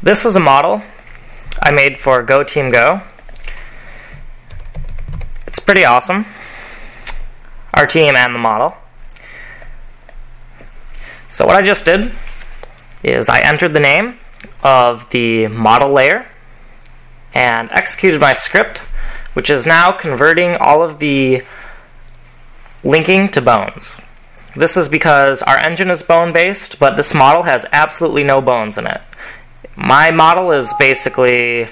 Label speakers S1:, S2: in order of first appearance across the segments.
S1: This is a model I made for Go Team Go. It's pretty awesome. Our team and the model. So what I just did is I entered the name of the model layer and executed my script, which is now converting all of the linking to bones. This is because our engine is bone-based, but this model has absolutely no bones in it. My model is basically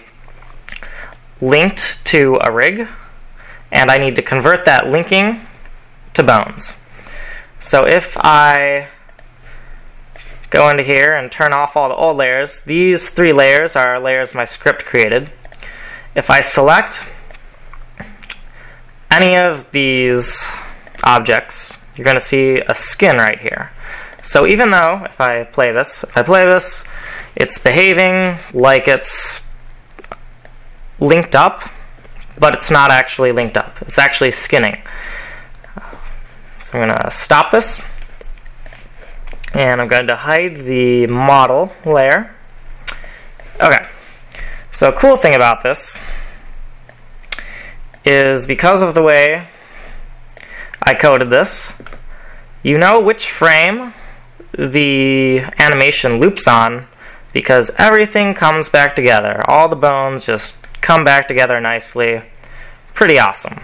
S1: linked to a rig, and I need to convert that linking to bones. So if I go into here and turn off all the old layers, these 3 layers are layers my script created. If I select any of these objects, you're going to see a skin right here. So even though if I play this, it's behaving like it's linked up, but it's not actually linked up. It's actually skinning. So I'm going to stop this, and I'm going to hide the model layer. Okay, so a cool thing about this is because of the way I coded this, you know which frame the animation loops on because everything comes back together. All the bones just come back together nicely. Pretty awesome.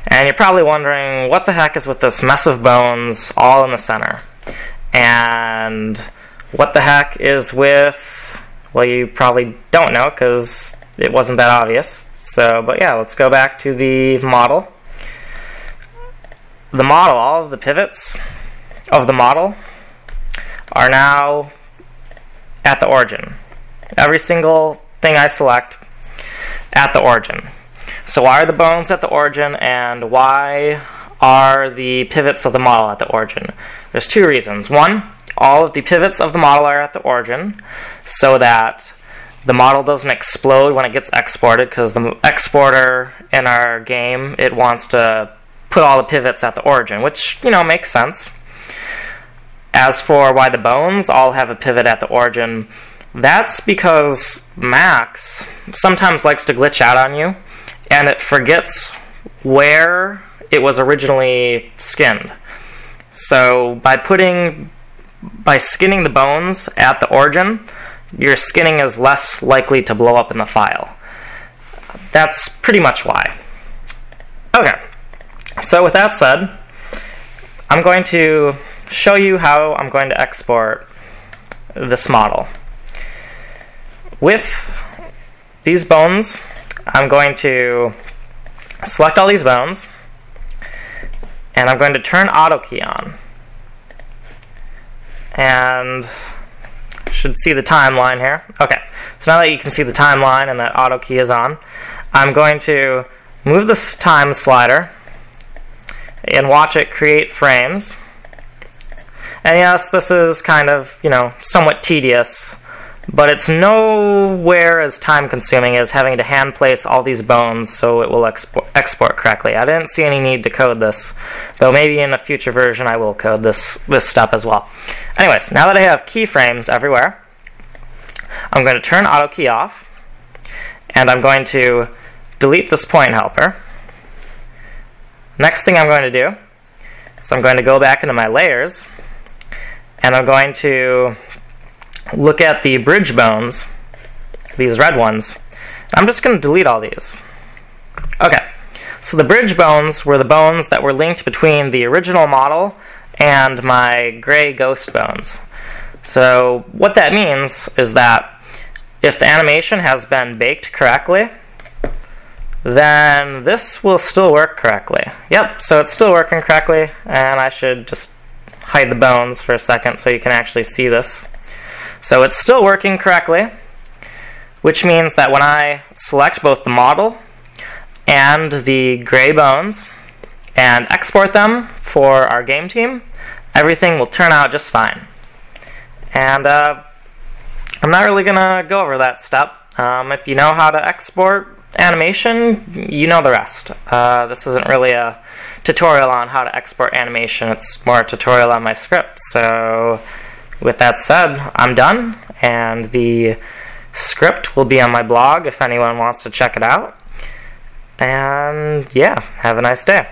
S1: And you're probably wondering, what the heck is with this mess of bones all in the center? And what the heck is with, well, you probably don't know because it wasn't that obvious. So, but yeah, let's go back to the model. The model, all of the pivots of the model are now at the origin. Every single thing I select at the origin. So why are the bones at the origin, and why are the pivots of the model at the origin? There's 2 reasons. One, all of the pivots of the model are at the origin so that the model doesn't explode when it gets exported, because the exporter in our game, it wants to put all the pivots at the origin, which, you know, makes sense. As for why the bones all have a pivot at the origin, that's because Max sometimes likes to glitch out on you, and it forgets where it was originally skinned. So by skinning the bones at the origin, your skinning is less likely to blow up in the file. That's pretty much why. Okay, so with that said, I'm going to show you how I'm going to export this model. With these bones, I'm going to select all these bones, and I'm going to turn auto key on. And should see the timeline here. Okay, so now that you can see the timeline and that auto key is on, I'm going to move this time slider and watch it create frames. And yes, this is kind of, you know, somewhat tedious, but it's nowhere as time consuming as having to hand place all these bones so it will export correctly. I didn't see any need to code this, though maybe in a future version I will code this step as well. Anyways, now that I have keyframes everywhere, I'm going to turn auto key off, and I'm going to delete this point helper. Next thing I'm going to do is I'm going to go back into my layers, and I'm going to look at the bridge bones, these red ones. I'm just going to delete all these. Okay, so the bridge bones were the bones that were linked between the original model and my gray ghost bones. So what that means is that if the animation has been baked correctly, then this will still work correctly. Yep, so it's still working correctly, and I should just hide the bones for a second so you can actually see this. So it's still working correctly, which means that when I select both the model and the gray bones and export them for our game team, everything will turn out just fine. And I'm not really going to go over that step. If you know how to export animation, you know the rest. This isn't really a tutorial on how to export animation, it's more a tutorial on my script. So with that said, I'm done, and the script will be on my blog if anyone wants to check it out. And yeah, have a nice day.